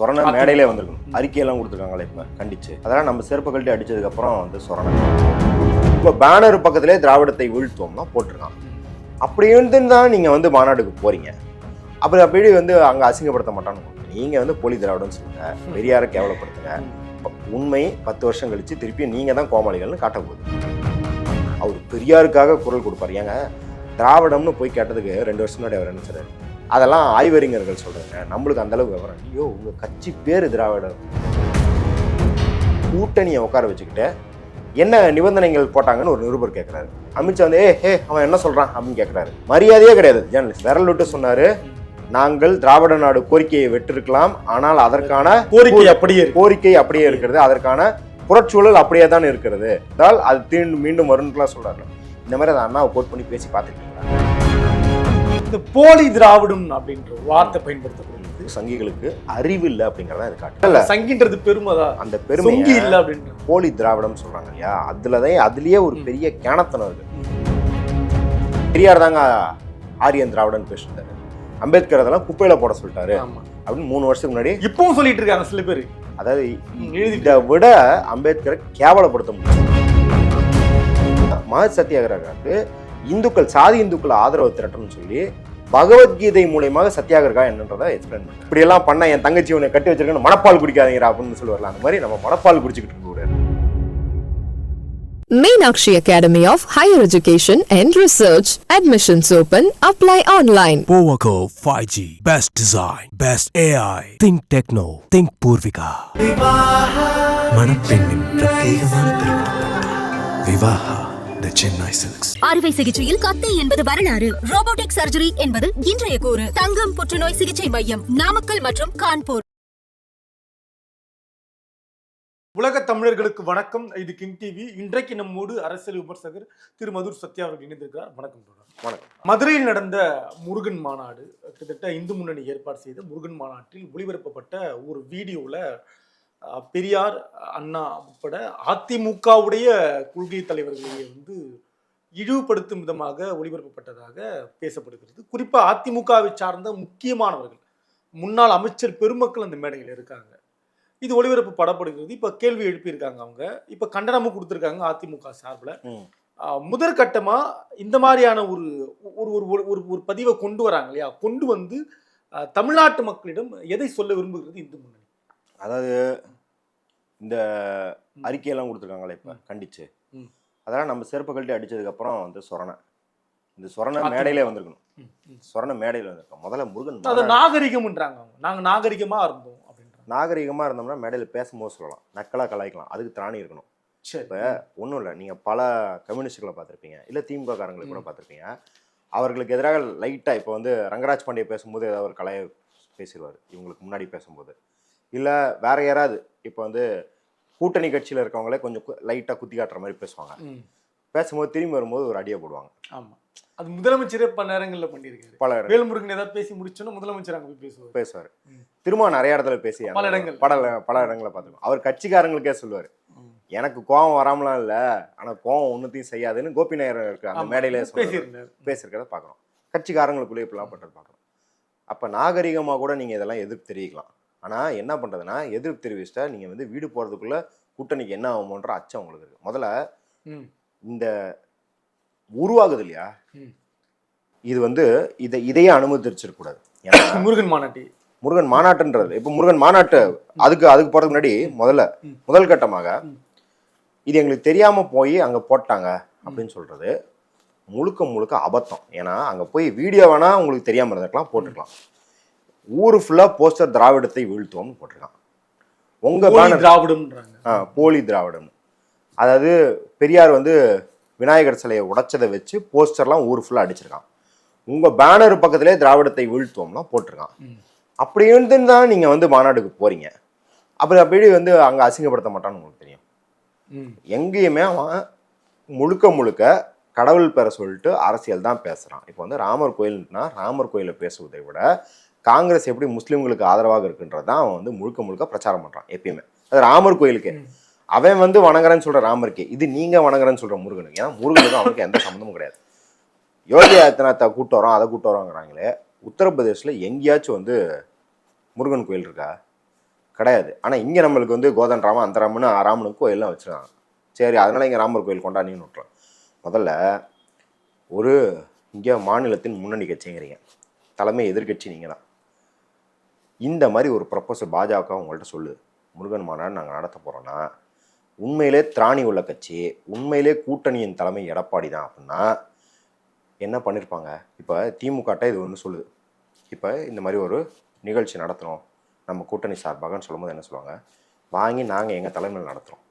சொரண மேடையிலே வந்திருக்கணும். அறிக்கையெல்லாம் கொடுத்துருக்காங்களே இப்போ கண்டிச்சு. அதெல்லாம் நம்ம செருப்பு கழட்டி அடிச்சதுக்கப்புறம் வந்து சொரண இப்போ பேனர் பக்கத்திலே திராவிடத்தை வீழ்த்துவோம்னா போட்டிருக்கான். அப்படி தான் நீங்கள் வந்து மாநாடுக்கு போறீங்க. அப்படி வந்து அங்கே அசிங்கப்படுத்த மாட்டான்னு நீங்கள் வந்து போலி திராவிடம்னு சொல்லுங்க, பெரியாரை கேவலப்படுத்துங்க. உண்மை 10 வருஷம் கழிச்சு திருப்பி நீங்கள் தான் கோமாளிகள்னு காட்ட போகுது. அவர் பெரியாருக்காக குரல் கொடுப்பார். ஏங்க திராவிடம்னு போய் கேட்டதுக்கு 2 வருஷம் முன்னாடி அவர் என்ன சொல்றாரு? அதெல்லாம் ஆய்வறிஞர்கள் சொல்றாங்க, நம்மளுக்கு அந்த அளவுக்கு விவரம். ஐயோ உங்க கட்சி பேர் திராவிடர். கூட்டணியை உட்கார வச்சுக்கிட்டு என்ன நிபந்தனைகள் போட்டாங்கன்னு ஒரு நிருபர் கேட்கிறாரு. அமித்ஷா வந்து அவன் என்ன சொல்றான் அப்படின்னு கேட்கிறாரு. மரியாதையே கிடையாது ஜேர்னலிஸ்ட். விரல் விட்டு சொன்னாரு, நாங்கள் திராவிட நாடு கோரிக்கையை வெற்றிருக்கலாம், ஆனால் அதற்கான கோரிக்கை அப்படியே இருக்கிறது, அதற்கான புறச்சூழல் அப்படியே தான் இருக்கிறது, அது மீண்டும் வரும்னுலாம் சொல்றாரு. இந்த மாதிரி அதை அண்ணாவை கோட் பண்ணி பேசி பார்த்துருக்கீங்களா? இந்த போலி திராவிடம் அப்படின்ற வார்த்தை பயன்படுத்தப்படுது. சங்கிகளுக்கு அறிவு இல்லை அப்படிங்கறத இது காட்டு. சங்கின்றது பெருமைதான், அந்த பெருமை இல்லை அப்படின்னு போலி திராவிடம் சொல்றாங்க இல்லையா, அதுலயே ஒரு பெரிய கேணத்தனம் இருக்கு. பெரியார் தாங்க ஆரியன் திராவிடன் பேசிட்டாரு, அம்பேத்கர் அதெல்லாம் குப்பையில போட சொல்லிட்டாரு அப்படின்னு 3 வருஷத்துக்கு முன்னாடி இப்பவும் சொல்லிட்டு இருக்காங்க சில பேர். அதாவது இதை விட அம்பேத்கரை கேவலப்படுத்த முடியும். மகத் சத்தியாகிரகாவுக்கு இந்துக்கள், சாதி இந்துக்கள் ஆதரவு திரட்டணும்னு சொல்லி பகவத்கீதை மூலமாக சத்தியாகிரகா என்னன்றதை எக்ஸ்பிளைன் பண்ண. இப்படி எல்லாம் பண்ண என் தங்கச்சி உன்னை கட்டி வச்சிருக்கேன்னு மனப்பால் குடிக்காதீங்க அப்படின்னு சொல்லுவாங்க. அந்த மாதிரி நம்ம மனப்பால் குடிச்சுக்கிட்டு இருக்க கூடாது. Meenakshi Academy of Higher Education and Research. Admissions open. Apply online. Powaco 5G. Best design. Best AI. Think Techno. Think Purvika. மணப்பெண்ணின் பிரத்யேகமான திருமணம். Vivaha The Chennai Silks. அறுவை சிகிச்சையில் கத்தை என்பது வரலாறு, ரோபோட்டிக் சர்ஜரி என்பது இன்றைய கூறு. தங்கம் புற்றுநோய் சிகிச்சை மையம் நாமக்கல் மற்றும் கான்பூர். உலக தமிழர்களுக்கு வணக்கம். இது கிங் டிவி. இன்றைக்கு நம்மோடு அரசியல் விமர்சகர் திரு மதுர் சத்யா அவர்கள் இணைந்திருக்கிறார். வணக்கம். வணக்கம். மதுரையில் நடந்த முருகன் மாநாடு, கிட்டத்தட்ட இந்து முன்னணி ஏற்பாடு செய்த முருகன் மாநாட்டில் ஒளிபரப்பப்பட்ட ஒரு வீடியோவில் பெரியார், அண்ணா உட்பட அதிமுகவுடைய கொள்கை தலைவர்களையே வந்து இழிவுபடுத்தும் விதமாக ஒளிபரப்பப்பட்டதாக பேசப்படுகிறது. குறிப்பாக அதிமுகவை சார்ந்த முக்கியமானவர்கள், முன்னாள் அமைச்சர் பெருமக்கள் அந்த மேடையில் இருக்காங்க. இது ஒளிபரப்பு படப்படுகிறது. இப்போ கேள்வி எழுப்பியிருக்காங்க அவங்க. இப்போ கண்டனமும் கொடுத்துருக்காங்க அதிமுக சார்பில். முதற்கட்டமாக இந்த மாதிரியான ஒரு பதிவை கொண்டு வராங்க இல்லையா, கொண்டு வந்து தமிழ்நாட்டு மக்களிடம் எதை சொல்ல விரும்புகிறது இந்து முன்னணி? அதாவது இந்த அறிக்கையெல்லாம் கொடுத்துருக்காங்களே இப்போ கண்டிச்சு. அதெல்லாம் நம்ம செருப்பு கழட்டி அடிச்சதுக்கப்புறம் வந்து இந்த சொரண மேடையிலே வந்திருக்கணும். சொரண மேடையில் வந்திருக்கோம். முதல்ல முருகன் அதை நாகரிகம்ன்றாங்க. நாங்கள் நாகரிகமாக இருந்தோம் அப்படின்ற. நாகரிகமாக இருந்தோம்னா மேடையில் பேசும்போது சொல்லலாம், நக்கலாக கலாய்க்கலாம், அதுக்கு திராணி இருக்கணும். இப்போ ஒன்றும் இல்லை, நீங்கள் பல கம்யூனிஸ்டுகளை பார்த்துருப்பீங்க, இல்லை திமுக காரங்களை கூட பார்த்துருப்பீங்க. அவர்களுக்கு எதிராக லைட்டாக இப்போ வந்து ரங்கராஜ் பாண்டிய பேசும்போது ஏதாவது ஒரு கலையை பேசிடுவார் இவங்களுக்கு முன்னாடி பேசும்போது. இல்லை வேற யாராவது இப்போ வந்து கூட்டணி கட்சியில் இருக்கவங்களே கொஞ்சம் லைட்டாக குத்தி காட்டுற மாதிரி பேசுவாங்க. பேசும்போது திரும்பி வரும்போது ஒரு அடியை போடுவாங்க. ஆமாம், அது முதலமைச்சரே பல நேரங்களில் பண்ணியிருக்காரு. பல வேல்முருகன் ஏதாவது பேசி முடிச்சோன்னா முதலமைச்சர் அங்கே போய் பேசுவார். திரும்ப நிறைய இடத்துல பேசி பல இடங்களில் பார்த்துருக்கோம். அவர் கட்சிக்காரங்களுக்கே சொல்லுவார், எனக்கு கோபம் வராமலாம் இல்லை, ஆனால் கோபம் ஒன்றுத்தையும் செய்யாதுன்னு கோபி நாயர் இருக்கு அந்த மேடையில பேசியிருக்கிறத பார்க்குறோம். கட்சிக்காரங்களுக்குள்ளே இப்படிலாம் பண்ணுறது பார்க்குறோம். அப்போ நாகரிகமாக கூட நீங்கள் இதெல்லாம் எதிர்ப்பு தெரிவிக்கலாம். ஆனால் என்ன பண்ணுறதுன்னா, எதிர்ப்பு தெரிவிச்சிட்டா நீங்கள் வந்து வீடு போகிறதுக்குள்ளே கூட்டணிக்கு என்ன ஆகுமோன்ற அச்சம் உங்களுக்கு இருக்குது. முதல்ல இந்த உருவாகுது இல்லையா, இது வந்து இதையே அனுமதிச்சிருக்கக்கூடாது. முருகன் மாநாட்டுன்றது இப்போ முருகன் மாநாட்டு அதுக்கு போகிறதுக்கு முன்னாடி முதல் கட்டமாக இது எங்களுக்கு தெரியாமல் போய் அங்கே போட்டாங்க அப்படின்னு சொல்கிறது முழுக்க அபத்தம். ஏன்னா அங்கே போய் வீடியோ வேணால் உங்களுக்கு தெரியாமல் இருந்திருக்கலாம், போட்டுக்கலாம். ஊரு ஃபுல்லாக போஸ்டர் திராவிடத்தை வீழ்த்துவோம்னு போட்டிருக்கான். உங்கள் போலி திராவிடம். அதாவது பெரியார் வந்து விநாயகர் சிலையை உடைச்சதை வச்சு போஸ்டர்லாம் ஊர் ஃபுல்லாக அடிச்சிருக்கான். உங்கள் பேனர் பக்கத்திலே திராவிடத்தை வீழ்த்துவோம்லாம் போட்டிருக்கான். அப்படி தான் நீங்கள் வந்து மாநாடுக்கு போறீங்க. அப்படி வந்து அங்கே அசிங்கப்படுத்த மாட்டான்னு உங்களுக்கு தெரியும். எங்கேயுமே அவன் முழுக்க கடவுள் பேரை சொல்லிட்டு அரசியல் தான் பேசுகிறான். இப்போ வந்து ராமர் கோயில்னா ராமர் கோயிலை பேசுவதை விட காங்கிரஸ் எப்படி முஸ்லீம்களுக்கு ஆதரவாக இருக்குன்றதான் அவன் வந்து முழுக்க பிரச்சாரம் பண்ணுறான் எப்பயுமே. அது ராமர் கோயிலுக்கே அவன் வந்து வணங்குறேன்னு சொல்கிற ராமருக்கே இது நீங்கள் வணங்குறேன்னு சொல்கிற முருகனுக்கு. ஏன்னா முருகனுக்கு அவனுக்கு எந்த சம்மந்தமும் கிடையாது. யோகி ஆதித்யநாத்தை கூட்டு வரோம், அதை கூட்டு வரோங்கிறாங்களே. உத்தரப்பிரதேசில் எங்கேயாச்சும் வந்து முருகன் கோயில் இருக்கா? கிடையாது. ஆனால் இங்கே நம்மளுக்கு வந்து கோதன் ராமன் அந்த ராமனு ராமனுக்கு கோயிலெலாம் வச்சுருக்காங்க. சரி, அதனால் இங்கே ராமர் கோயில் கொண்டாடின்னு விட்டுறோம். முதல்ல ஒரு இங்கே மாநிலத்தின் முன்னணி கட்சிங்கிறீங்க, தலைமை எதிர்கட்சி நீங்கள் தான். இந்த மாதிரி ஒரு ப்ரப்போசல் பாஜக உங்கள்கிட்ட சொல்லுது, முருகன் மாநாடு நாங்கள் நடத்த போகிறோன்னா, உண்மையிலே திராணி உள்ள கட்சி, உண்மையிலே கூட்டணியின் தலைமை எடப்பாடி தான் அப்படின்னா என்ன பண்ணியிருப்பாங்க? இப்போ திமுகட்ட இது ஒன்று சொல்லுது, இப்போ இந்த மாதிரி ஒரு நிகழ்ச்சி நடத்துகிறோம் நம்ம கூட்டணி சார்பாகன்னு சொல்லும்போது என்ன சொல்லுவாங்க? வாங்கி நாங்கள் எங்கள் தலைமையில் நடத்துகிறோம்.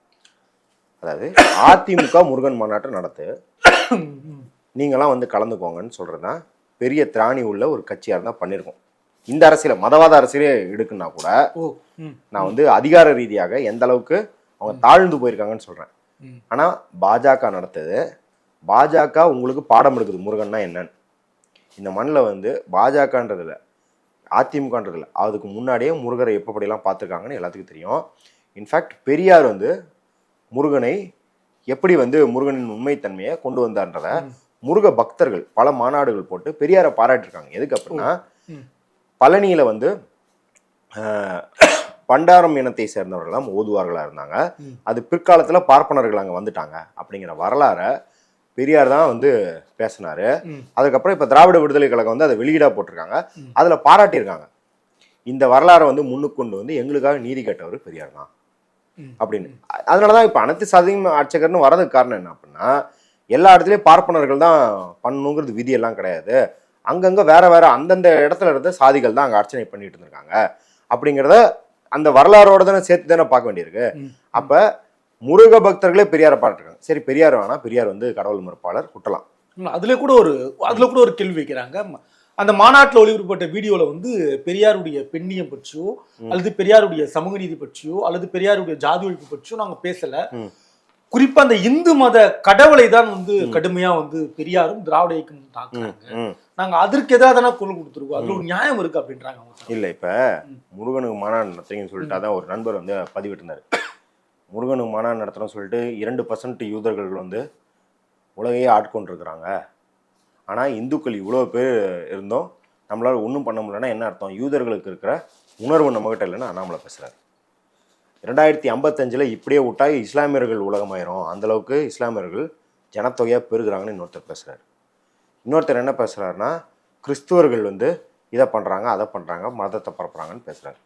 அதாவது அதிமுக முருகன் மாநாட்டை நடத்து, நீங்களாம் வந்து கலந்துக்கோங்கன்னு சொல்கிறது தான் பெரிய திராணி உள்ள ஒரு கட்சியாக இருந்தால் பண்ணியிருக்கோம். இந்த அரசியலை மதவாத அரசியலே எடுக்குன்னா கூட நான் வந்து அதிகார ரீதியாக எந்த அளவுக்கு அவங்க தாழ்ந்து போயிருக்காங்கன்னு சொல்கிறேன். ஆனால் பாஜக நடத்துது, பாஜக உங்களுக்கு பாடம் எடுக்குது முருகன்னா என்னன்னு. இந்த மண்ணில் வந்து பாஜகன்றதில்ல, அதிமுகன்றதில்ல, அதுக்கு முன்னாடியே முருகரை எப்படிலாம் பார்த்துருக்காங்கன்னு எல்லாத்துக்கும் தெரியும். இன்ஃபேக்ட் பெரியார் வந்து முருகனை எப்படி வந்து முருகனின் உண்மைத்தன்மையை கொண்டு வந்தார்ன்றத முருக பக்தர்கள் பல மாநாடுகள் போட்டு பெரியாரை பாராட்டிருக்காங்க. எதுக்கு அப்படின்னா, பழனியில வந்து பண்டாரம் இனத்தை சேர்ந்தவர்கள்லாம் ஓதுவார்களாக இருந்தாங்க. அது பிற்காலத்தில் பார்ப்பனர்கள் அங்கே வந்துட்டாங்க அப்படிங்கிற வரலாறை பெரியார் தான் வந்து பேசினாரு. அதுக்கப்புறம் இப்போ திராவிட விடுதலை கழகம் வந்து அதை வெளியீடாக போட்டிருக்காங்க, அதில் பாராட்டியிருக்காங்க. இந்த வரலாறை வந்து முன்னுக்கு கொண்டு வந்து எங்களுக்காக நீதி கேட்டவர் பெரியார் தான் அப்படின்னு. அதனால தான் இப்போ அனைத்து சாதியும் அர்ச்சகர்னு வரதுக்கு காரணம் என்ன அப்படின்னா, எல்லா இடத்துலையும் பார்ப்பனர்கள் தான் பண்ணணுங்கிறது விதியெல்லாம் கிடையாது. அங்கங்கே வேற வேற அந்தந்த இடத்துல இருந்த சாதிகள் தான் அங்கே அர்ச்சனை பண்ணிட்டு இருந்திருக்காங்க அப்படிங்கிறத அந்த வரலாறோட தானே சேர்த்து தானே பார்க்க வேண்டியிருக்கு. அப்போ முருக பக்தர்களே பெரியாரை பாராட்டுறாங்க. சரி, பெரியார் வேணா, பெரியார் வந்து கடவுள் மறுப்பாளர் குட்டலாம். அதுல கூட ஒரு கேள்வி வைக்கிறாங்க. அந்த மாநாட்டில் ஒளிபரப்பட்ட வீடியோல வந்து பெரியாருடைய பெண்ணியம் பற்றியோ அல்லது பெரியாருடைய சமூக நீதி பற்றியோ அல்லது பெரியாருடைய ஜாதி ஒழிப்பு பற்றியோ நாங்க பேசல. குறிப்பா அந்த இந்து மத கடவுளை தான் வந்து கடுமையா வந்து பெரியாரும் திராவிட இயக்கமும் தாக்குறாங்க. நாங்க அதற்கு எதாவது தானே குரல் கொடுத்துருக்கோம், அதுல ஒரு நியாயம் இருக்கு அப்படின்றாங்க. இல்ல, இப்ப முருகனுக்கு மாநாடு நடத்துறீங்கன்னு சொல்லிட்டு அதான் ஒரு நண்பர் வந்து பதிவிட்டு இருந்தாரு. முருகனுக்கு மாநாடு நடத்துறோம்னு சொல்லிட்டு 2% யூதர்கள் வந்து உலகையே ஆட்கொண்டிருக்கிறாங்க. ஆனால் இந்துக்கள் இவ்வளோ பேர் இருந்தோம் நம்மளால் ஒன்றும் பண்ண முடியலன்னா என்ன அர்த்தம்? யூதர்களுக்கு இருக்கிற உணர்வு நம்மகிட்ட இல்லைன்னு அண்ணாமலை பேசுகிறார். 2055 இப்படியே விட்டா இஸ்லாமியர்கள் உலகமாயிரும், அந்தளவுக்கு இஸ்லாமியர்கள் ஜனத்தொகையாக பெருகிறாங்கன்னு இன்னொருத்தர் பேசுகிறார். இன்னொருத்தர் என்ன பேசுகிறாருன்னா, கிறிஸ்துவர்கள் வந்து இதை பண்ணுறாங்க அதை பண்ணுறாங்க மதத்தை பரப்புறாங்கன்னு பேசுகிறார்.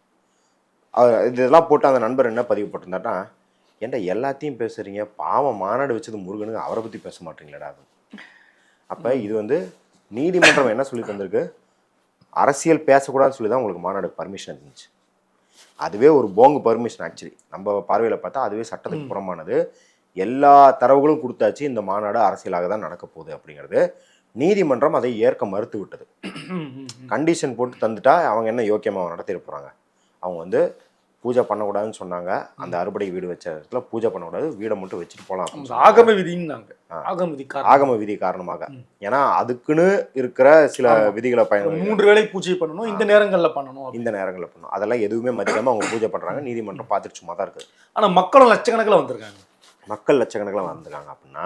இதெல்லாம் போட்டு அந்த நண்பர் என்ன பதிவு போட்டிருந்தாருன்னா, ஏன்டா எல்லாத்தையும் பேசுகிறீங்க, பாவம் மாநாடு வச்சது முருகனுக்கு, அவரை பற்றி பேச மாட்டீங்களாடா அது. அப்போ இது வந்து நீதிமன்றம் என்ன சொல்லி தந்திருக்கு, அரசியல் பேசக்கூடாதுன்னு சொல்லி தான் உங்களுக்கு மாநாடு பர்மிஷன் இருந்துச்சு. அதுவே ஒரு போங்கு பர்மிஷன். ஆக்சுவலி நம்ம பார்வையில் பார்த்தா அதுவே சட்டத்துக்கு புறமானது. எல்லா தரவுகளும் கொடுத்தாச்சு, இந்த மாநாடு அரசியலாக தான் நடக்க போகுது அப்படிங்கிறது. நீதிமன்றம் அதை ஏற்க மறுத்து விட்டது. கண்டிஷன் போட்டு தந்துட்டா அவங்க என்ன யோக்கியமாக நடத்திட்டு போகிறாங்க? அவங்க வந்து பூஜை பண்ணக்கூடாதுன்னு சொன்னாங்க. அந்த அறுபடை வீடு வச்ச இடத்துல பூஜை பண்ணக்கூடாது, வீடை மட்டும் வச்சுட்டு போகலாம். ஆகம விதி காரணமாக. ஏன்னா அதுக்குன்னு இருக்கிற சில விதிகளை பயன்படுத்தி 3 வேளை பூஜை பண்ணணும், இந்த நேரங்களில் பண்ணணும், அதெல்லாம் எதுவுமே மதிக்காம அவங்க பூஜை பண்றாங்க. நீதிமன்றம் பார்த்துட்டு சும்மா தான் இருக்குது. ஆனா மக்களும் லட்சக்கணக்கில் வந்திருக்காங்க. அப்படின்னா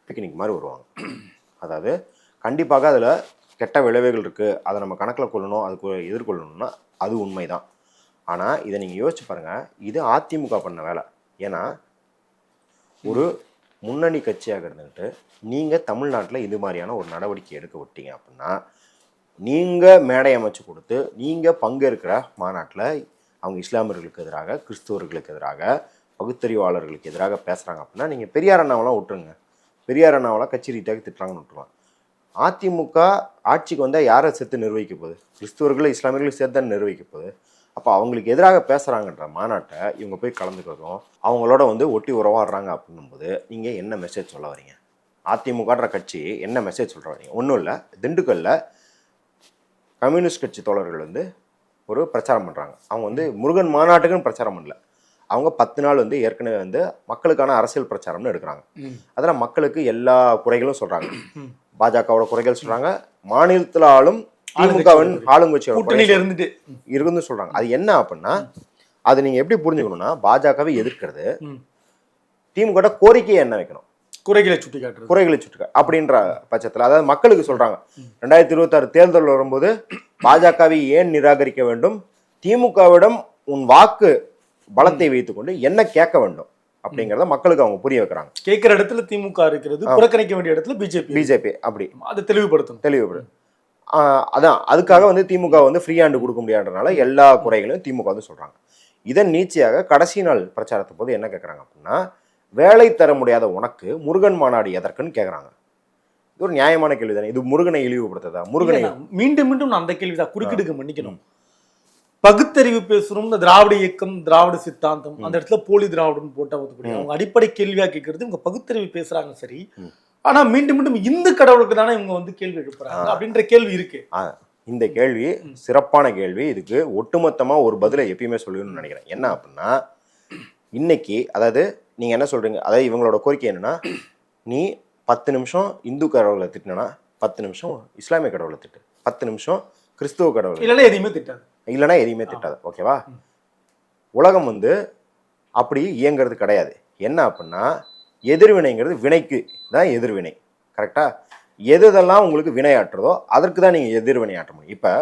பிக்னிக் மாதிரி வருவாங்க. அதாவது கண்டிப்பாக அதில் கெட்ட விளைவுகள் இருக்குது, அதை நம்ம கணக்கில் கொள்ளணும், அதுக்கு எதிர்கொள்ளணும்னா அது உண்மைதான். ஆனால் இதை நீங்கள் யோசிச்சு பாருங்கள், இது அதிமுக பண்ண வேலை. ஏன்னா ஒரு முன்னணி கட்சியாக இருந்துக்கிட்டு நீங்கள் தமிழ்நாட்டில் இது மாதிரியான ஒரு நடவடிக்கை எடுக்க விட்டீங்க அப்படின்னா, நீங்கள் மேடை அமைச்சு கொடுத்து நீங்கள் பங்கேற்கிற மாநாட்டில் அவங்க இஸ்லாமியர்களுக்கு எதிராக, கிறிஸ்துவர்களுக்கு எதிராக, பகுத்தறிவாளர்களுக்கு எதிராக பேசுகிறாங்க அப்படின்னா நீங்கள் பெரியார் அண்ணாவெல்லாம் விட்டுருங்க. பெரியார் அண்ணாவெல்லாம் கட்சி ரீதியாக திட்டுறாங்கன்னு விட்டுருவாங்க. அதிமுக ஆட்சிக்கு வந்தால் யாரை சேர்த்து நிர்வகிக்க போகுது? கிறிஸ்துவர்களை இஸ்லாமியர்களுக்கு சேர்த்து தான் நிர்வகிக்க போகுது. அப்போ அவங்களுக்கு எதிராக பேசுகிறாங்கன்ற மாநாட்டை இவங்க போய் கலந்துக்கிறதும் அவங்களோட வந்து ஒட்டி உறவாடுறாங்க அப்படின்னும்போது நீங்கள் என்ன மெசேஜ் சொல்ல வரீங்க? அதிமுகன்ற கட்சி என்ன மெசேஜ் சொல்கிற வரீங்க? ஒன்றும் இல்லை, திண்டுக்கல்லில் கம்யூனிஸ்ட் கட்சி தோழர்கள் வந்து ஒரு பிரச்சாரம் பண்ணுறாங்க. அவங்க வந்து முருகன் மாநாட்டுக்குன்னு பிரச்சாரம் பண்ணல, அவங்க 10 நாள் வந்து ஏற்கனவே வந்து மக்களுக்கான அரசியல் பிரச்சாரம்னு எடுக்கிறாங்க. அதில் மக்களுக்கு எல்லா குறைகளும் சொல்கிறாங்க. பாஜகவோட குறைகள் சொல்கிறாங்க, மாநிலத்தில் ஆளும் திமுகவின் ஆளுங்கட்சியோட இருந்து சொல்றாங்க. அது என்ன அப்படின்னா, அது நீங்க எப்படி புரிஞ்சுக்கணும்னா, பாஜகவை எதிர்க்கிறது திமுக கோரிக்கையை என்ன வைக்கணும், குறைகளை சுட்டிக்காட்டு அப்படின்ற பட்சத்தில், அதாவது மக்களுக்கு சொல்றாங்க 2026 தேர்தல் வரும்போது பாஜகவை ஏன் நிராகரிக்க வேண்டும், திமுகவிடம் உன் வாக்கு பலத்தை வைத்துக்கொண்டு என்ன கேட்க வேண்டும் அப்படிங்கிறத மக்களுக்கு அவங்க புரிய வைக்கிறாங்க. கேட்கிற இடத்துல திமுக இருக்கிறது, புறக்கணிக்க வேண்டிய இடத்துல பிஜேபி அப்படி அதை தெளிவுபடுத்தும். அதான் அதுக்காக வந்து திமுக வந்து ஃப்ரீ ஹேண்டு கொடுக்க முடியாதனால எல்லா குறைகளையும் திமுக வந்து சொல்றாங்க. இதன் நீட்சியாக கடைசி நாள் பிரச்சாரத்து போது என்ன கேட்குறாங்க அப்படின்னா, வேலை தர முடியாத உனக்கு முருகன் மாநாடு எதற்குன்னு கேட்குறாங்க. இது ஒரு நியாயமான கேள்வி தானே. இது முருகனை இழிவுபடுத்ததா? முருகனை மீண்டும் நான் அந்த கேள்விதான் குறுக்கிடுக்க மன்னிக்கணும். பகுத்தறிவு பேசுறோம், இந்த திராவிட இயக்கம், திராவிட சித்தாந்தம், அந்த இடத்துல போலி திராவிடன்னு போட்டா ஒத்துக்கூடிய அவங்க அடிப்படை கேள்வியா கேட்கறது இவங்க பகுத்தறிவு பேசுறாங்க சரி, ஆனா மீண்டும் இந்து கடவுளுக்கு தானே இவங்க வந்து கேள்வி எழுப்புறாங்க அப்படின்ற கேள்வி இருக்கு. இந்த கேள்வி சிறப்பான கேள்வி. இதுக்கு ஒட்டுமொத்தமா ஒரு பதிலை எப்பயுமே சொல்லணும்னு நினைக்கிறேன். என்ன அப்படின்னா, இன்னைக்கு அதாவது நீங்க என்ன சொல்றீங்க, அதாவது இவங்களோட கோரிக்கை என்னன்னா, நீ 10 நிமிஷம் இந்து கடவுளை திட்டினா 10 நிமிஷம் இஸ்லாமிய கடவுளை திட்டு, 10 நிமிஷம் கிறிஸ்துவ கடவுளை இல்லைன்னா எதையுமே திட்டாது. ஓகேவா? உலகம் வந்து அப்படி இயங்கிறது கிடையாது. என்ன அப்படின்னா, எதிர்வினைங்கிறது வினைக்கு தான் எதிர்வினை. கரெக்டா? எதெல்லாம் உங்களுக்கு வினையாற்றுறதோ அதற்கு தான் நீங்கள் எதிர்வினையாற்ற முடியும். இப்போ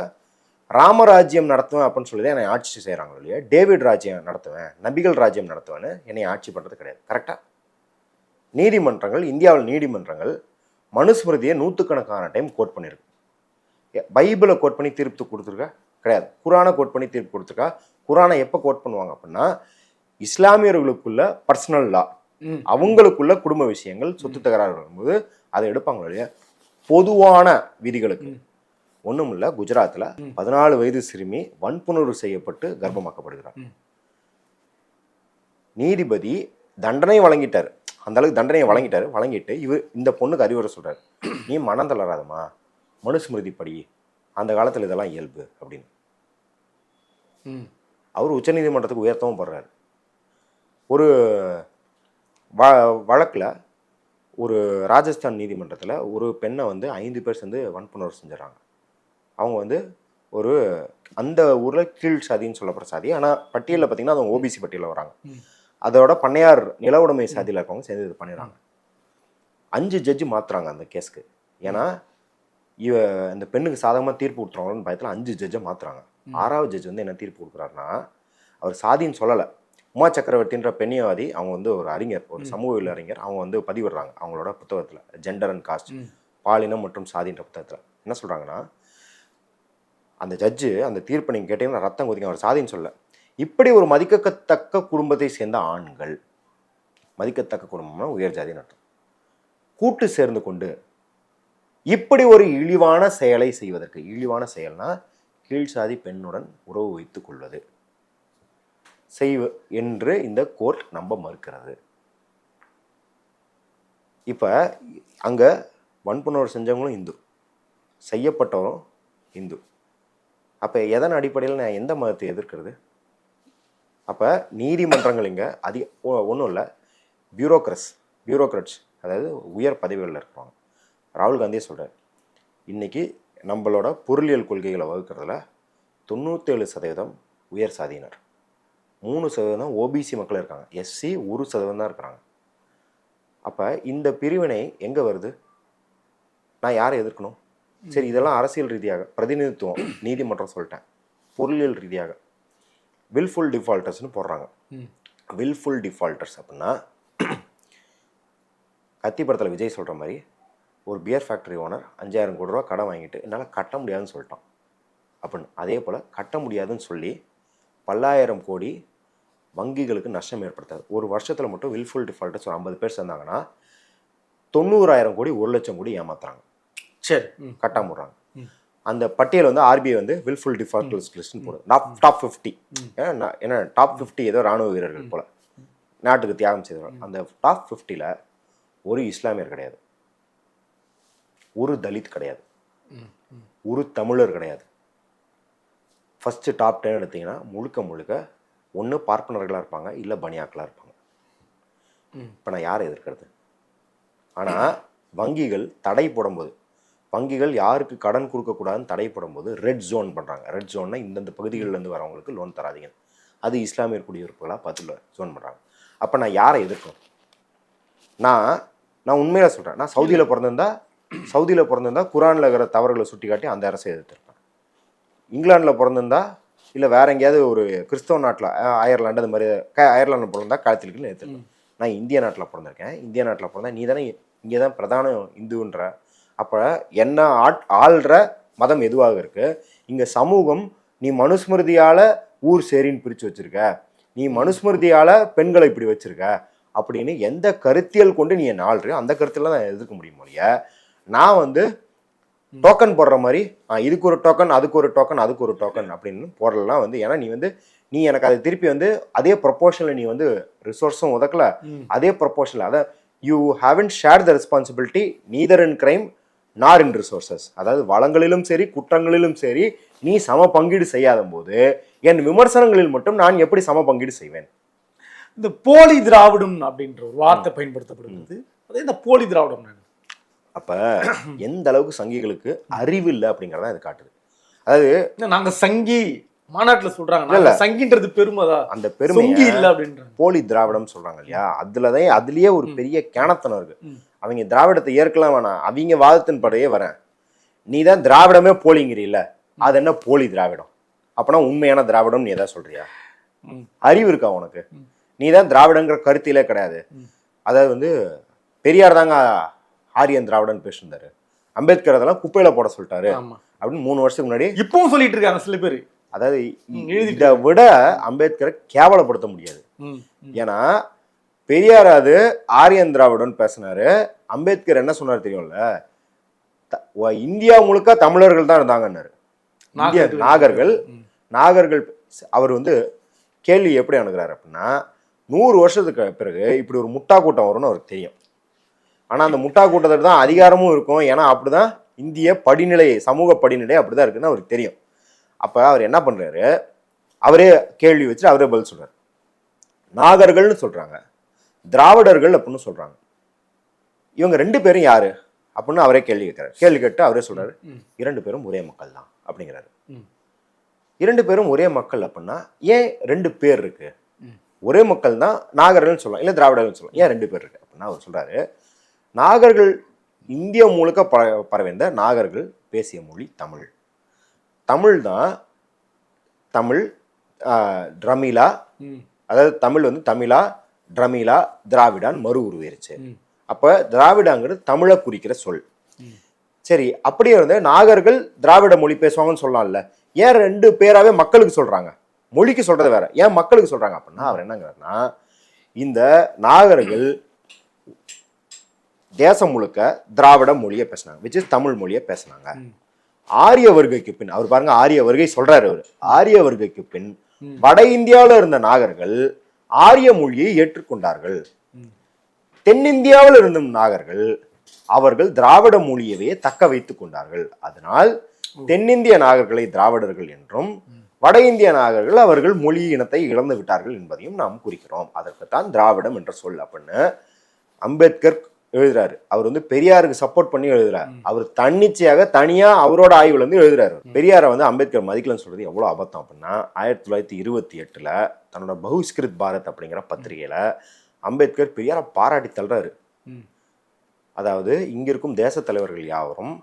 ராமராஜ்யம் நடத்துவேன் அப்படின்னு சொல்லி தான் என்னை ஆட்சி செய்கிறாங்க இல்லையா, டேவிட் ராஜ்யம் நடத்துவேன், நபிகள் ராஜ்யம் நடத்துவேன்னு என்னை ஆட்சி பண்ணுறது கிடையாது. கரெக்டாக? நீதிமன்றங்கள், இந்தியாவில் நீதிமன்றங்கள் மனுஸ்மிருதியை 100கணக்கான டைம் கோட் பண்ணியிருக்கு. பைபிளை கோட் பண்ணி தீர்ப்பு கொடுத்துருக்கா? கிடையாது. குரானை கோட் பண்ணி தீர்ப்பு கொடுத்துருக்கா? குரானை எப்போ கோட் பண்ணுவாங்க அப்படின்னா, இஸ்லாமியர்களுக்குள்ள பர்சனல் லா, அவங்களுக்குள்ள குடும்ப விஷயங்கள், சொத்து தகராறு வரும்போது அதை எடுப்பாங்க இல்லையா. பொதுவான விதிகளுக்கு ஒண்ணும் இல்ல. குஜராத்ல 14 வயது சிறுமி வன்புணர்வு செய்யப்பட்டு கர்ப்பமாக்கப்படுகிறார். நீதிபதி தண்டனை வழங்கிட்டாரு, அந்த அளவுக்கு தண்டனையை வழங்கிட்டு இந்த பொண்ணுக்கு அறிவுரை சொல்றாரு, நீ மனம் தளராதமா, மனுஸ்மிருதி படி, அந்த காலத்துல இதெல்லாம் இயல்பு அப்படின்னு. அவர் உச்ச நீதிமன்றத்துக்கு உயர்த்தவும் படுறாரு. ஒரு வழக்கில் ஒரு ராஜஸ்தான் நீதிமன்றத்தில் ஒரு பெண்ணை வந்து 5 பேர் சேர்ந்து வன்புணர்வு செஞ்சிடறாங்க. அவங்க வந்து ஒரு அந்த ஊரில் கீழ் சாதின்னு சொல்லப்படுற சாதி, ஆனால் பட்டியலில் பார்த்தீங்கன்னா அவங்க ஓபிசி பட்டியலில் வராங்க. அதோட பண்ணையார் நில உடைமை சாதியில் இருக்கவங்க சேர்ந்து இது பண்ணிடுறாங்க. 5 ஜட்ஜு மாற்றுறாங்க அந்த கேஸ்க்கு. ஏன்னா இந்த பெண்ணுக்கு சாதகமாக தீர்ப்பு கொடுத்துருவாங்கன்னு பயத்தில் 5 ஜட்ஜை மாற்றுறாங்க. 6வது ஜட்ஜ் வந்து என்ன தீர்ப்பு கொடுக்குறாருன்னா, அவர் சாதின்னு சொல்லலை, உமா சக்கரவர்த்தின்ற பெண்ணியவாதி, அவங்க வந்து ஒரு அறிஞர், ஒரு சமூகவியல் அறிஞர், அவங்க வந்து பதிவிடுறாங்க அவங்களோட புத்தகத்தில், ஜெண்டர் அண்ட் காஸ்ட், பாலினம் மற்றும் சாதின்ற புத்தகத்தில். என்ன சொல்கிறாங்கன்னா, அந்த ஜட்ஜு அந்த தீர்ப்பை நீங்கள் கேட்டீங்கன்னா ரத்தம் கொதிக்கும். அவர் சாதின்னு சொல்ல, இப்படி ஒரு மதிக்கத்தக்க குடும்பத்தை சேர்ந்த ஆண்கள், மதிக்கத்தக்க குடும்பம்னா உயர் ஜாதி நட்டம், கூட்டு சேர்ந்து கொண்டு இப்படி ஒரு இழிவான செயலை செய்வதற்கு, இழிவான செயல்னா கீழ் சாதி பெண்ணுடன் உறவு வைத்துக் கொள்வது என்று இந்த கோர்ட் நம்ப மறுக்கிறது. இப்போ அங்கே வன்புணர்வு செஞ்சவங்களும் இந்து, செய்யப்பட்டவரும் இந்து. அப்போ எதன் அடிப்படையில் நான் எந்த மதத்தை எதிர்க்கிறது? அப்போ நீதிமன்றங்கள் இங்கே ஒன்றும் இல்லை, பியூரோக்ராட்ஸ், அதாவது உயர் பதவிகளில் இருக்கிறாங்க. ராகுல் காந்தியே சொல்கிறார், இன்றைக்கி நம்மளோட பொருளியல் கொள்கைகளை வகுக்கிறதுல 97% உயர் சாதியினர், 3% ஓபிசி மக்கள் இருக்காங்க, எஸ்சி 1% தான் இருக்கிறாங்க. அப்போ இந்த பிரிவினை எங்கே வருது? நான் யாரை எதிர்க்கணும்? சரி, இதெல்லாம் அரசியல் ரீதியாக பிரதிநிதித்துவம், நீதிமன்றம் சொல்லிட்டேன். பொருளியல் ரீதியாக வில்ஃபுல் டிஃபால்டர்ஸ்னு போடுறாங்க. வில்ஃபுல் டிஃபால்டர்ஸ் அப்படின்னா, கத்தி படத்தில் விஜய் சொல்கிற மாதிரி, ஒரு பியர் ஃபேக்ட்ரி ஓனர் 5000 கோடி ரூபா கடன் வாங்கிட்டு என்னால் கட்ட முடியாதுன்னு சொல்லிட்டான் அப்படின்னு. அதே போல் கட்ட முடியாதுன்னு சொல்லி பல்லாயிரம் கோடி வங்கிகளுக்கு நஷ்டம் ஏற்படுத்தாது. ஒரு வருஷத்தில் மட்டும் வில்ஃபுல் டிஃபால்டர்ஸ் ஒரு 50 பேர் சேர்ந்தாங்கன்னா 90,000 கோடி 1 லட்சம் கோடி ஏமாத்துறாங்க. சரி, கட்டாம விடுறாங்க. அந்த பட்டியல் வந்து ஆர்பிஐ வந்து வில்ஃபுல் டிஃபால்டர்ஸ் லிஸ்ட்னு போடுது. டாப் 50 ஏன்னா டாப் 50 ஏதோ ராணுவ வீரர்கள் போல நாட்டுக்கு தியாகம் செய்வாங்க. அந்த டாப் 50ல் ஒரு இஸ்லாமியர் கிடையாது, ஒரு தலித் கிடையாது, ஒரு தமிழர் கிடையாது. ஃபஸ்ட்டு டாப் 10 எடுத்திங்கன்னா முழுக்க ஒன்று பார்ப்பனர்களாக இருப்பாங்க, இல்லை பனியாக்களாக இருப்பாங்க. இப்போ நான் யாரை எதிர்க்கிறது? ஆனால் வங்கிகள் தடை போடும்போது, வங்கிகள் யாருக்கு கடன் கொடுக்கக்கூடாதுன்னு தடை போடும்போது ரெட் ஜோன் பண்ணுறாங்க. ரெட் ஜோன்னா இந்தந்த பகுதிகளிலேருந்து வரவங்களுக்கு லோன் தராதீங்க, அது இஸ்லாமியர் குடியிருப்புகளாக பார்த்து ஜோன் பண்ணுறாங்க. அப்போ நான் யாரை எதிர்க்கணும்? நான் உண்மையாக சொல்கிறேன், நான் சவுதியில் பிறந்திருந்தா குரானில் இருக்கிற தவறுகளை சுட்டி காட்டி அந்த அரசை எதிர்த்திருப்பேன். இங்கிலாண்டில் பிறந்திருந்தா இல்லை வேற எங்கேயாவது ஒரு கிறிஸ்தவ நாட்டில் அயர்லாண்டு அது மாதிரி அயர்லாண்டு பிறந்தா காலத்திற்கு ஏற்றுக்கலாம். நான் இந்திய நாட்டில் பிறந்திருக்கேன், இந்திய நாட்டில் பிறந்தா நீ தானே இங்கே தான் பிரதான இந்துன்ற, அப்போ என்ன ஆள்ற மதம் எதுவாக இருக்கு, இங்கே சமூகம் நீ மனுஸ்மிருதியால் ஊர் சேரின்னு பிரித்து வச்சிருக்க, நீ மனுஸ்மிருதியால் பெண்களை இப்படி வச்சிருக்க அப்படின்னு எந்த கருத்தியல் கொண்டு நீ என்ன ஆள்றியோ அந்த கருத்தில் தான் எதிர்க்க முடியும் இல்லையா. நான் வந்து டோக்கன் போடுற மாதிரி இதுக்கு ஒரு டோக்கன் அதுக்கு ஒரு டோக்கன் அதுக்கு ஒரு டோக்கன் அப்படின்னு போடலாம் வந்து, ஏன்னா நீ எனக்கு அதை திருப்பி வந்து அதே ப்ரொபோர்ஷனில் நீ வந்து ரிசோர்ஸும் ஒதுக்கல, அதே ப்ரொபோர்ஷனில் அதை you haven't share the responsibility neither in crime நார் இன் ரிசோர்சஸ். அதாவது வளங்களிலும் சரி குற்றங்களிலும் சரி நீ சம பங்கீடு செய்யாத போது என் விமர்சனங்களில் மட்டும் நான் எப்படி சம பங்கீடு செய்வேன்? இந்த போலி திராவிடம் அப்படின்ற ஒரு வார்த்தை பயன்படுத்தப்படுகிறது. அதே இந்த போலி திராவிடம் அப்ப எந்த அளவுக்கு சங்கிகளுக்கு அறிவு இல்லை அப்படிங்கறத இது காட்டுது. அதாவது நாங்க சங்கி மாநாட்டுல சொல்றாங்க, சங்கின்றது பெருமைதான், அந்த பெருமை இல்ல அப்படின்ற போலி திராவிடம் சொல்றாங்க இல்லையா, அதுலயே ஒரு பெரிய கேணத்தனம் இருக்கு. அவங்க திராவிடத்தை ஏற்கலாம் வேணாம், அவங்க வாதத்தின் படையே வரேன், நீ தான் திராவிடமே போலிங்கிறீல்ல, அது என்ன போலி திராவிடம்? அப்பனா உண்மையான திராவிடம் நீ எதாவது சொல்றியா? அறிவு இருக்கா உனக்கு? நீ தான் திராவிடங்கிற கருத்திலே கிடையாது. அதாவது வந்து பெரியார் தாங்க ஆரியன் திராவிடன் பேசியிருந்தாரு, அம்பேத்கர் அதெல்லாம் குப்பையில போட சொல்லிட்டாரு அப்படின்னு 3 வருஷத்துக்கு முன்னாடி இப்பவும் சொல்லிட்டு இருக்காங்க சில பேர். அதாவது இதை விட அம்பேத்கரை கேவலப்படுத்த முடியாது. ஏன்னா பெரியார் அது ஆரியன் திராவிடன் பேசினாரு, அம்பேத்கர் என்ன சொன்னார் தெரியும்ல, இந்தியா முழுக்க தமிழர்கள் தான் இருந்தாங்கன்னாரு. நாகர்கள் அவர் வந்து கேள்வி எப்படி அணுகிறாரு அப்படின்னா, 100 வருஷத்துக்கு பிறகு இப்படி ஒரு முட்டா கூட்டம் வரும்னு அவருக்கு தெரியும். ஆனா அந்த முட்டா கூட்டத்தில் தான் அதிகாரமும் இருக்கும், ஏன்னா அப்படிதான் இந்திய படிநிலை சமூக படிநிலை அப்படிதான் இருக்குன்னு அவருக்கு தெரியும். அப்ப அவர் என்ன பண்றாரு, அவரே கேள்வி வச்சு அவரே பதில் சொல்றாரு. நாகர்கள்னு சொல்றாங்க, திராவிடர்கள் அப்படின்னு சொல்றாங்க, இவங்க 2 பேரும் யாரு அப்படின்னு அவரே கேள்வி கேட்கிறாரு. கேள்வி கேட்டு அவரே சொல்றாரு, 2 பேரும் ஒரே மக்கள் தான் அப்படிங்கிறாரு. 2 பேரும் ஒரே மக்கள் அப்படின்னா ஏன் 2 பேர் இருக்கு? ஒரே மக்கள் தான் நாகர்கள்னு சொல்லலாம், இல்ல திராவிடர்கள் சொல்லலாம், ஏன் 2 பேர் இருக்கு அப்படின்னா அவர் சொல்றாரு, நாகர்கள் இந்தியா முழுக்க பரவேந்த நாகர்கள் பேசிய மொழி தமிழ். தமிழ் தான் தமிழ், ட்ரமிலா, அதாவது தமிழ் வந்து தமிழா ட்ரமிலா திராவிடான் மறு உருவேறிச்சு. அப்ப திராவிடாங்கிறது தமிழை குறிக்கிற சொல். சரி, அப்படியே வந்து நாகர்கள் திராவிட மொழி பேசுவாங்கன்னு சொல்லலாம்ல, ஏன் 2 பேராவே மக்களுக்கு சொல்றாங்க? மொழிக்கு சொல்றது வேற, ஏன் மக்களுக்கு சொல்றாங்க அப்படின்னா அவர் என்னங்கிறாருன்னா, இந்த நாகர்கள் தேசம் முழுக்க திராவிட மொழியை பேசினாங்க, விச் இஸ் தமிழ் மொழியை பேசினாங்க. ஆரிய வருகைக்கு பின், அவர் பாருங்க ஆரிய வருகை சொல்றாரு அவர், ஆரிய வருகைக்கு பின் வட இந்தியாவில் இருந்த நாகர்கள் ஆரிய மொழியை ஏற்றுக்கொண்டார்கள். தென்னிந்தியாவில் இருந்த நாகர்கள் அவர்கள் திராவிட மொழியவே தக்க வைத்துக் கொண்டார்கள். அதனால் தென்னிந்திய நாகர்களை திராவிடர்கள் என்றும் வட இந்திய நாகர்கள் அவர்கள் மொழி இனத்தை இழந்து விட்டார்கள் என்பதையும் நாம் குறிக்கிறோம். அதற்குத்தான் திராவிடம் என்ற சொல் அப்படின்னு அம்பேத்கர் எழுதுறாரு. அவர் வந்து பெரியாருக்கு சப்போர்ட் பண்ணி எழுதுறாரு. அவர் தன்னிச்சையாக தனியா அவரோட ஆய்வுல இருந்து எழுதுறாரு. பெரியாரை வந்து அம்பேத்கர் மதிக்கலன்னு சொல்றது எவ்வளவு அபத்தம் அப்படின்னா, 1928 தன்னோட பகுஸ்கிருத் பாரத் அப்படிங்கிற பத்திரிகையில அம்பேத்கர் பெரியாரை பாராட்டி தள்ளுறாரு. அதாவது இங்க இருக்கும் தேச தலைவர்கள் யாவரும்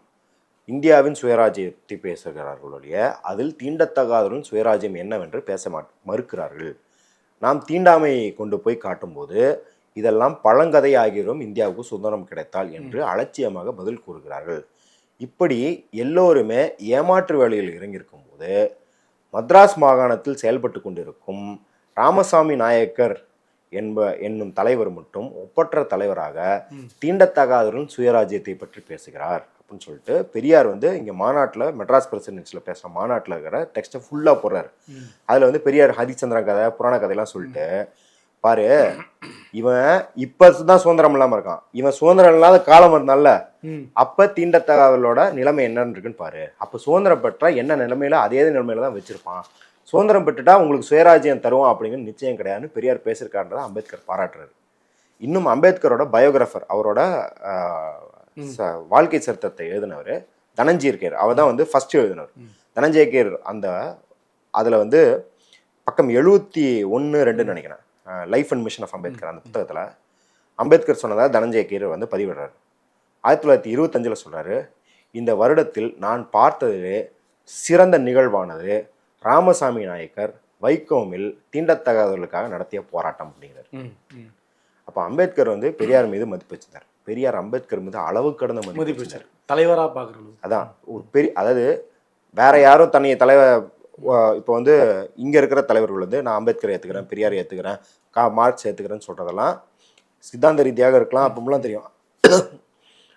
இந்தியாவின் சுயராஜ்யத்தை பேசுகிறார்களுடைய அதில் தீண்டத்தகாதவரின் சுயராஜ்யம் என்னவென்று பேச மறுக்கிறார்கள். நாம் தீண்டாமையை கொண்டு போய் காட்டும்போது இதெல்லாம் பழங்கதை ஆகியோரும் இந்தியாவுக்கு சுதந்திரம் கிடைத்தால் என்று அலட்சியமாக பதில் கூறுகிறார்கள். இப்படி எல்லோருமே ஏமாற்று வேலையில் இறங்கியிருக்கும் போது மദ്രാஸ் மாகாணத்தில் செயல்பட்டு கொண்டிருக்கும் ராமசாமி நாயக்கர் என்னும் தலைவர் மட்டும் ஒப்பற்ற தலைவராக தீண்டத்தகாதவரின் சுயராஜ்யத்தை பற்றி பேசுகிறார் அப்படின்னு சொல்லிட்டு பெரியார் வந்து இங்க மாநாட்டில் மெட்ராஸ் பிரசிடென்சியில் பேசுற மாநாட்டில் இருக்கிற டெக்ஸ்ட்டை ஃபுல்லா போடுறாரு. அதுல வந்து பெரியார் ஹரிச்சந்திரன் கதை புராண கதையெல்லாம் சொல்லிட்டு, பாரு இவன் இப்பதான் சுதந்திரம் இல்லாம இருக்கான், இவன் சுதந்திரம் இல்லாத காலம் இருந்தால அப்ப தீண்டத்தகாதவர்களோட நிலைமை என்னன்னு இருக்குன்னு பாரு, அப்ப சுதந்திரம் பெற்றா என்ன நிலைமையில அதே நிலைமையில தான் வச்சிருப்பான், சுதந்திரம் பெற்றுட்டா உங்களுக்கு சுயராஜ்யம் தருவோம் அப்படிங்கிற நிச்சயம் கிடையாதுன்னு பெரியார் பேசியிருக்காருன்றதை அம்பேத்கர் பாராட்டுறாரு. இன்னும் அம்பேத்கரோட பயோகிராஃபர், அவரோட வாழ்க்கை சரித்திரத்தை எழுதினவர் தனஞ்சய கேர், அவர் தான் வந்து ஃபர்ஸ்ட் எழுதினவர். தனஞ்சய கேர் அந்த அதுல வந்து பக்கம் 71-2 நினைக்கிறேன், life and mission of Ambedkar, அந்த புத்தகத்துல அம்பேத்கர் சொன்னதா தனஞ்சய கேர் வந்து பதிவிடுறாரு. 1925 சொல்றாரு, இந்த வருடத்தில் நான் பார்த்ததிலே சிறந்த நிகழ்வானது ராமசாமி நாயக்கர் வைகோமில் தீண்டத்தகாதவர்களுக்காக நடத்திய போராட்டம் அப்படிங்கிறார். அப்போ அம்பேத்கர் வந்து பெரியார் மீது மதிப்பு வச்சிருந்தார். பெரியார் அம்பேத்கர் மீது அளவு கடந்த மதிப்பு வச்சார். தலைவராக பார்க்குறது அதான் ஒரு பெரிய, அதாவது வேற யாரும் தன்னை தலைவர், இப்போ வந்து இங்கே இருக்கிற தலைவர்கள் வந்து நான் அம்பேத்கர் ஏற்றுக்கிறேன், பெரியார் ஏற்றுக்கிறேன், மார்க்ஸ் ஏற்றுக்கிறேன்னு சொல்கிறதெல்லாம் சித்தாந்த ரீதியாக இருக்கலாம், அப்பமெல்லாம் தெரியும்.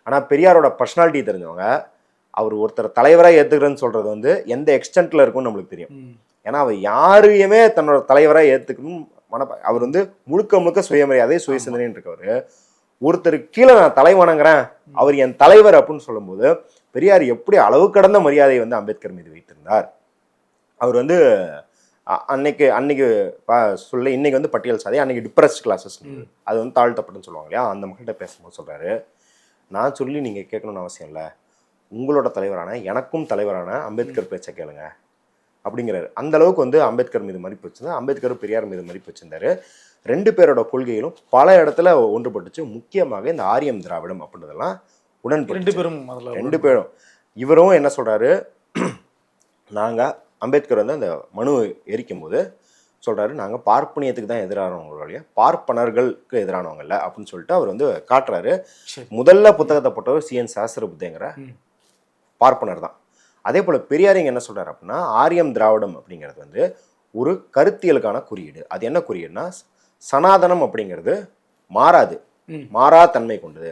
ஆனால் பெரியாரோட பர்சனாலிட்டி தெரிஞ்சவங்க அவர் ஒருத்தர் தலைவராக ஏற்றுக்கிறேன்னு சொல்கிறது வந்து எந்த எக்ஸ்டென்ட்டில் இருக்கும்னு நம்மளுக்கு தெரியும். ஏன்னா அவர் யாரையுமே தன்னோட தலைவராக ஏற்றுக்கணும் அவர் வந்து முழுக்க முழுக்க சுயமரியாதை சுயசிந்தனைன்னு இருக்கவர். ஒருத்தருக்கு கீழே நான் தலை வணங்குறேன், அவர் என் தலைவர் அப்படின்னு சொல்லும்போது பெரியார் எப்படி அளவு கடந்த மரியாதையை வந்து அம்பேத்கர் மீது வைத்திருந்தார். அவர் வந்து அன்னைக்கு சொல்ல இன்னைக்கு வந்து பட்டியல் சாதி, அன்னைக்கு டிப்ரெஸ்ட் கிளாஸஸ், அது வந்து தாழ்த்தப்பட்டுன்னு சொல்லுவாங்க இல்லையா, அந்த மக்கள்கிட்ட பேசும்போது சொல்றாரு, நான் சொல்லி நீங்க கேட்கணும்னு அவசியம் இல்லை, உங்களோட தலைவரான எனக்கும் தலைவரான அம்பேத்கர் பேச்சை கேளுங்க அப்படிங்கிறாரு. அந்த அளவுக்கு வந்து அம்பேத்கர் மீது மதிப்பு வச்சிருந்தார். அம்பேத்கர் பெரியார் மீது மதிப்பு வச்சிருந்தாரு. ரெண்டு பேரோட கொள்கைகளும் பல இடத்துல ஒன்றுபட்டுச்சு. முக்கியமாக இந்த ஆரியம் திராவிடம் அப்படின்றதெல்லாம் உடன்பட்டு ரெண்டு பேரும். இவரும் என்ன சொல்றாரு, நாங்கள் அம்பேத்கர் வந்து அந்த மனு எரிக்கும் போது சொல்றாரு, நாங்கள் பார்ப்பனியத்துக்கு தான் எதிரானவங்க, பார்ப்பனர்களுக்கு எதிரானவங்க இல்லை அப்படின்னு சொல்லிட்டு அவர் வந்து காட்டுறாரு. முதல்ல புத்தகத்தை போட்டவர் CN சாஸ்திரபுத்தேங்கிற பார்ப்பனர் தான். அதே போல பெரியாரிங்க என்ன சொல்றாரு அப்படின்னா, ஆரியம் திராவிடம் அப்படிங்கிறது வந்து ஒரு கருத்தியலுக்கான குறியீடு. அது என்ன குறியீடுனா, சனாதனம் அப்படிங்கிறது மாறாது, மாறா தன்மை கொண்டது,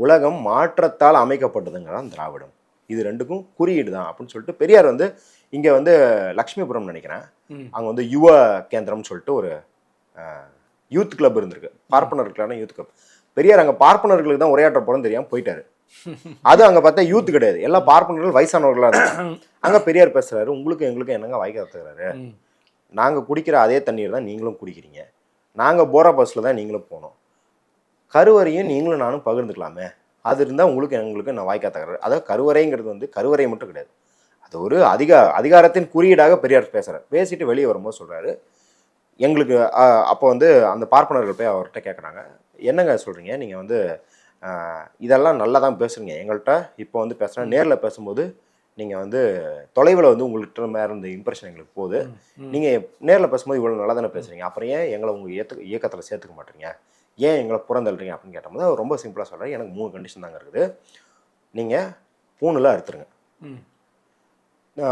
உலகம் மாற்றத்தால் அமைக்கப்பட்டதுங்கிறதான் திராவிடம், இது ரெண்டுக்கும் குறியீடு தான் அப்படின்னு சொல்லிட்டு பெரியார் வந்து இங்கே வந்து லக்ஷ்மிபுரம் நினைக்கிறேன், அங்கே வந்து யுவ கேந்திரம்னு சொல்லிட்டு ஒரு யூத் கிளப் இருந்திருக்கு, பார்ப்பனர்களுக்கான யூத் கிளப். பெரியார் அங்கே பார்ப்பனர்களுக்கு தான் உரையாற்ற போகிறோன்னு தெரியாமல் போயிட்டாரு. அது அங்கே பார்த்தா யூத் கிடையாது, எல்லா பார்ப்பனர்கள் வயசானவர்களாக இருந்தாங்க. அங்கே பெரியார் பேசுறாரு, உங்களுக்கு எங்களுக்கு என்னங்க வாய்க்க கற்றுக்கிறாரு, நாங்கள் குடிக்கிற அதே தண்ணீர் தான் நீங்களும் குடிக்கிறீங்க, நாங்கள் போரா பஸ்ஸில் தான் நீங்களும் போனோம், கருவறையும் நீங்களும் நானும் பகிர்ந்துக்கலாமே, அது இருந்தால் உங்களுக்கு எங்களுக்கு நான் வாய்க்கா தகராறு. அதாவது கருவறைங்கிறது வந்து கருவறை மட்டும் கிடையாது, அது ஒரு அதிகாரத்தின் குறியீடாக பெரியார் பேசுகிறார். பேசிட்டு வெளியே வரும்போது சொல்கிறாரு, எங்களுக்கு அப்போ வந்து அந்த பார்ப்பனர்கள் போய் அவர்கிட்ட கேட்குறாங்க, என்னங்க சொல்கிறீங்க, நீங்கள் வந்து இதெல்லாம் நல்லா தான் பேசுகிறீங்க, எங்கள்கிட்ட இப்போ வந்து பேசுகிறேன், நேரில் பேசும்போது நீங்கள் வந்து தொலைவில் வந்து உங்கள்கிட்ட மேலே இருந்த இம்ப்ரெஷன் எங்களுக்கு போகுது, நீங்கள் நேரில் பேசும்போது இவ்வளோ நல்லா தானே பேசுகிறீங்க, அப்புறம் ஏன் எங்களை உங்கள் இயக்கத்தில் சேர்த்துக்க மாட்டீங்க, ஏன் எங்களை புறந்தள்ளுறீங்க அப்படின்னு கேட்டபோது அவர் ரொம்ப சிம்பிளாக சொல்கிறார், எனக்கு 3 கண்டிஷன் தாங்க இருக்குது, நீங்கள் பூணில் அறுத்துருங்க,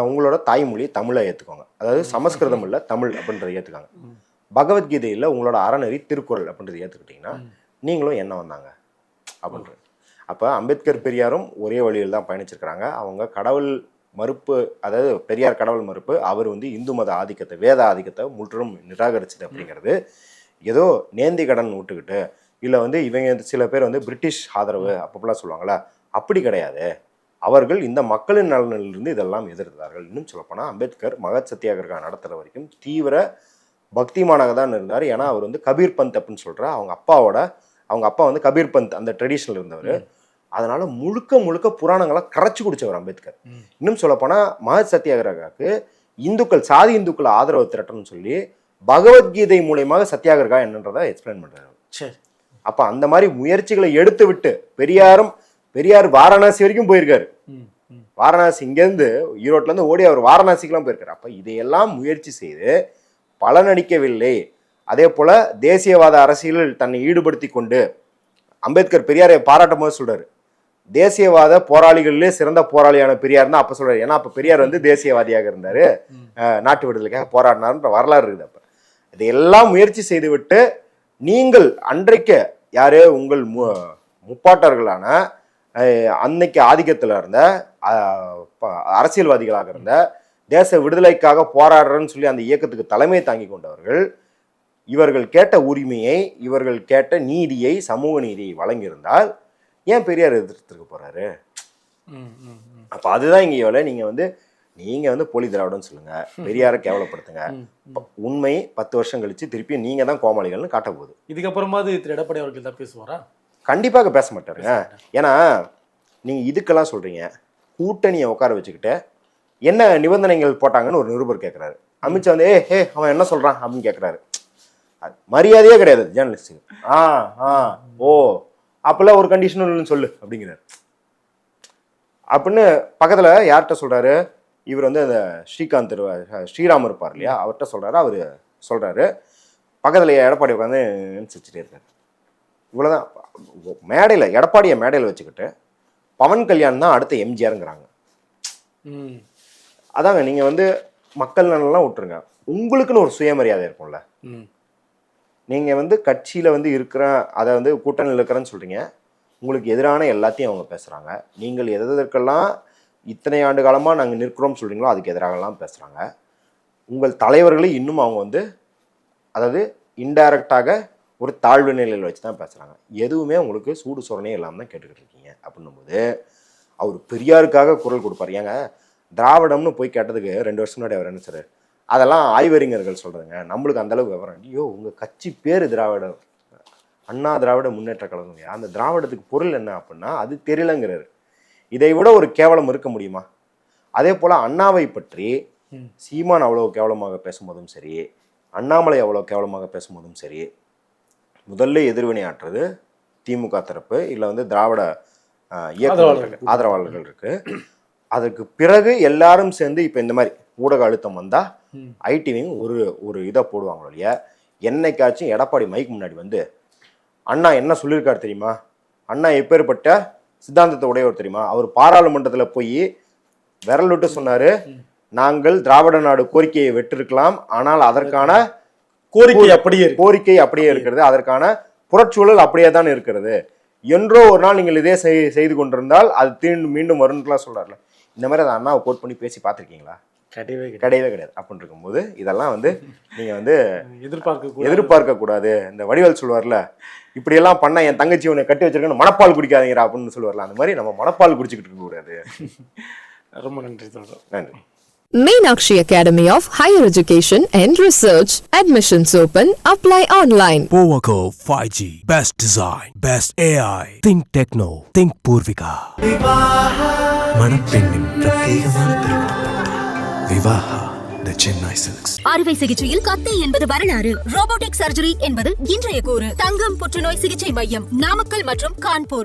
உங்களோட தாய்மொழி தமிழை ஏற்றுக்கோங்க, அதாவது சமஸ்கிருதம் இல்லை தமிழ் அப்படின்றத ஏற்றுக்காங்க, பகவத்கீதையில் உங்களோட அறநெறி திருக்குறள் அப்படின்றத ஏற்றுக்கிட்டிங்கன்னா நீங்களும் என்ன வந்தாங்க அப்படின்றது. அப்போ அம்பேத்கர் பெரியாரும் ஒரே வழியில் தான் பயணிச்சிருக்கிறாங்க. அவங்க கடவுள் மறுப்பு, அதாவது பெரியார் கடவுள் மறுப்பு, அவர் வந்து இந்து மத ஆதிக்கத்தை, வேத ஆதிக்கத்தை முற்றிலும் நிராகரிச்சது அப்படிங்கிறது ஏதோ நேந்தி கடன் விட்டுக்கிட்டு, இல்லை வந்து இவங்க சில பேர் வந்து பிரிட்டிஷ் ஆதரவு அப்பப்பெல்லாம் சொல்லுவாங்களா, அப்படி கிடையாது. அவர்கள் இந்த மக்களின் நலனிலிருந்து இதெல்லாம் எதிர்த்தார்கள். இன்னும் சொல்லப்போனால் அம்பேத்கர் மகத் சத்தியாகிரகா நடத்துகிற வரைக்கும் தீவிர பக்திமானாக தான் இருந்தார். ஏன்னா அவர் வந்து கபீர் பந்த் அப்படின்னு சொல்கிற அவங்க அப்பா வந்து கபீர் பந்த் அந்த ட்ரெடிஷனில் இருந்தவர். அதனால முழுக்க புராணங்களை கரைச்சி குடிச்சவர் அம்பேத்கர். இன்னும் சொல்லப்போனால் மகத் சத்தியாகிரகாவுக்கு சாதி இந்துக்கள் ஆதரவு திரட்டணும்னு சொல்லி பகவத்கீதை மூலயமாக சத்தியாகிரகா என்னன்றதை எக்ஸ்பிளைன் பண்ணுறாரு. சரி, அப்போ அந்த மாதிரி முயற்சிகளை எடுத்து விட்டு பெரியார் வாரணாசி வரைக்கும் போயிருக்காரு. வாரணாசி இங்கேருந்து ஈரோட்லேருந்து ஓடி அவர் வாரணாசிக்கெல்லாம் போயிருக்காரு. அப்போ இதையெல்லாம் முயற்சி செய்து பலனளிக்கவில்லை. அதே போல தேசியவாத அரசியலில் தன்னை ஈடுபடுத்தி கொண்டு அம்பேத்கர் பெரியாரை பாராட்டும் போது சொல்றாரு, தேசியவாத போராளிகளிலே சிறந்த போராளியான பெரியார் தான் அப்ப சொல்றாரு. ஏன்னா அப்ப பெரியார் வந்து தேசியவாதியாக இருந்தாரு, நாட்டு விடுதலைக்காக போராடினார்ன்ற வரலாறு இருக்குது. அப்ப இதையெல்லாம் முயற்சி செய்துவிட்டு நீங்கள் அன்றைக்கு யாரு உங்கள் முப்பாட்டர்களான அன்னைக்கு ஆதிக்கத்தில் இருந்த அரசியல்வாதிகளாக இருந்த தேச விடுதலைக்காக போராடுறன்னு சொல்லி அந்த இயக்கத்துக்கு தலைமை தாங்கி கொண்டவர்கள் இவர்கள் கேட்ட உரிமையை, இவர்கள் கேட்ட நீதியை, சமூக நீதியை வழங்கியிருந்தால் ஏன் பெரியார் எதிர்த்துக்க போறாரு? அப்ப அதுதான் இங்க எவ்வளவு நீங்க வந்து போலி திராவிடம்னு சொல்லுங்க, பெரியாரை கேவலப்படுத்துங்க, உண்மை 10 வருஷம் கழிச்சு திருப்பி நீங்க தான் கோமாளிகள்னு காட்ட போகுது. இதுக்கப்புறமா திரு எடப்பாடி அவர்கள் தான் பேசுவாரா? கண்டிப்பாக பேச மாட்டாருங்க. ஏன்னா நீங்க இதுக்கெல்லாம் சொல்றீங்க, கூட்டணியை உட்கார வச்சுக்கிட்டு என்ன நிபந்தனைகள் போட்டாங்கன்னு ஒரு நிருபர் கேட்கிறாரு. அமித்ஷா வந்து அவன் என்ன சொல்றான் அப்படின்னு கேட்கிறாரு. மரியாதையே கிடையாது ஜேர்னலிஸ்டுக்கு. ஓ அப்பெல்லாம் ஒரு கண்டிஷன் சொல்லு அப்படிங்கிறாரு. அப்படின்னு பக்கத்துல யார்கிட்ட சொல்றாரு, இவர் வந்து அந்த ஸ்ரீராம் இருப்பார் இல்லையா, அவர்கிட்ட சொல்கிறாரு. அவர் சொல்கிறாரு, பக்கத்தில் எடப்பாடி உட்காந்து சிரிச்சுட்டே இருக்காரு. இவ்வளோதான். மேடையில் எடப்பாடியை மேடையில் வச்சுக்கிட்டு பவன் கல்யாண் தான் அடுத்த எம்ஜிஆருங்கிறாங்க. அதாங்க, நீங்கள் வந்து மக்கள் நலன்லாம் விட்டுருங்க, உங்களுக்குன்னு ஒரு சுயமரியாதை இருக்கும்ல. நீங்கள் வந்து கட்சியில் வந்து இருக்கிறேன், அதை வந்து கூட்டணியில் இருக்கிறேன்னு சொல்கிறீங்க, உங்களுக்கு எதிரான எல்லாத்தையும் அவங்க பேசுகிறாங்க. நீங்கள் எதற்கெல்லாம் இத்தனை ஆண்டு காலமாக நாங்கள் நிற்கிறோம்னு சொல்கிறீங்களோ அதுக்கு எதிராகலாம் பேசுகிறாங்க. உங்கள் தலைவர்களை இன்னும் அவங்க வந்து அதாவது இன்டைரக்டாக ஒரு தாழ்வு நிலையில் வச்சு தான் பேசுகிறாங்க. எதுவுமே உங்களுக்கு சூடு சொரணே இல்லாமல் தான் கேட்டுக்கிட்டு இருக்கீங்க. அப்படின்னும்போது அவர் பெரியாருக்காக குரல் கொடுப்பார். ஏங்க, திராவிடம்னு போய் கேட்டதுக்கு 2 வருஷம் முன்னாடி அவர் என்ன சார், அதெல்லாம் ஆய்வறிஞர்கள் சொல்கிறதுங்க, நம்மளுக்கு அந்தளவுக்கு விவரம். ஐயோ, உங்கள் கட்சி பேர் திராவிடம், அண்ணா திராவிட முன்னேற்ற கழகம். அந்த திராவிடத்துக்கு பொருள் என்ன அப்படின்னா அது தெரியலங்கிறாரு. இதை விட ஒரு கேவலம் இருக்க முடியுமா? அதே போல் அண்ணாவை பற்றி சீமான் அவ்வளோ கேவலமாக பேசும்போதும் சரி, அண்ணாமலை அவ்வளோ கேவலமாக பேசும்போதும் சரி, முதல்ல எதிர்வினையாற்றுறது திமுக தரப்பு, இல்லை வந்து திராவிட இயக்க ஆதரவாளர்கள் இருக்கு. அதுக்கு பிறகு எல்லாரும் சேர்ந்து இப்போ இந்த மாதிரி ஊடக அழுத்தம் வந்தால் ஐடிவியும் ஒரு இதை போடுவாங்களோ இல்லையா. என்னைக்காச்சும் எடப்பாடி மைக்கு முன்னாடி வந்து அண்ணா என்ன சொல்லியிருக்காரு தெரியுமா, அண்ணா எப்பேற்பட்ட சித்தாந்தத்தை உடையவர் தெரியுமா, அவர் பாராளுமன்றத்தில் போய் விரல் விட்டு சொன்னார், நாங்கள் திராவிட நாடு கோரிக்கையை வெற்றிருக்கலாம், ஆனால் அதற்கான கோரிக்கை அப்படியே இருக்கிறது, அதற்கான புறச்சூழல் அப்படியே தான் இருக்கிறது என்றோ ஒரு நாள் நீங்கள் இதே செய்து கொண்டிருந்தால் அது மீண்டும் வரும்னுலாம் சொல்றாருல. இந்த மாதிரி அதை அண்ணாவை கோட் பண்ணி பேசி பார்த்துருக்கீங்களா? கிடையவே கிடையாது. அப்படின்னு இருக்கும்போது இதெல்லாம் வந்து நீங்க வந்து எதிர்பார்க்க கூடாது. இந்த வடிவேல் சொல்லுவார்ல, இப்படியெல்லாம் பண்ணா என் தங்கச்சி உன்னை கட்டி வச்சிருக்கேன்னு மனப்பால் குடிக்காதீங்கடா அப்படின்னு சொல்லுவார்ல, அந்த மாதிரி நம்ம மனப்பால் குடிச்சுக்கிட்டு இருக்க கூடாது. ரொம்ப நன்றி சொல்றோம். நன்றி. Meenakshi Academy of Higher Education and Research. Admissions open. Apply online. Powaco 5G. Best design. Best AI. Think Techno. Think Purvika. மணப்பெண்ணின் பிரத்யேகமான திருமணம். விவாஹா தி சென்னை சில்க்ஸ். அறுவை சிகிச்சையில் கத்தை என்பது வரலாறு, ரோபோட்டிக் சர்ஜரி என்பது இன்றைய கூறு. தங்கம் புற்றுநோய் சிகிச்சை மையம், நாமக்கல் மற்றும் கான்பூர்.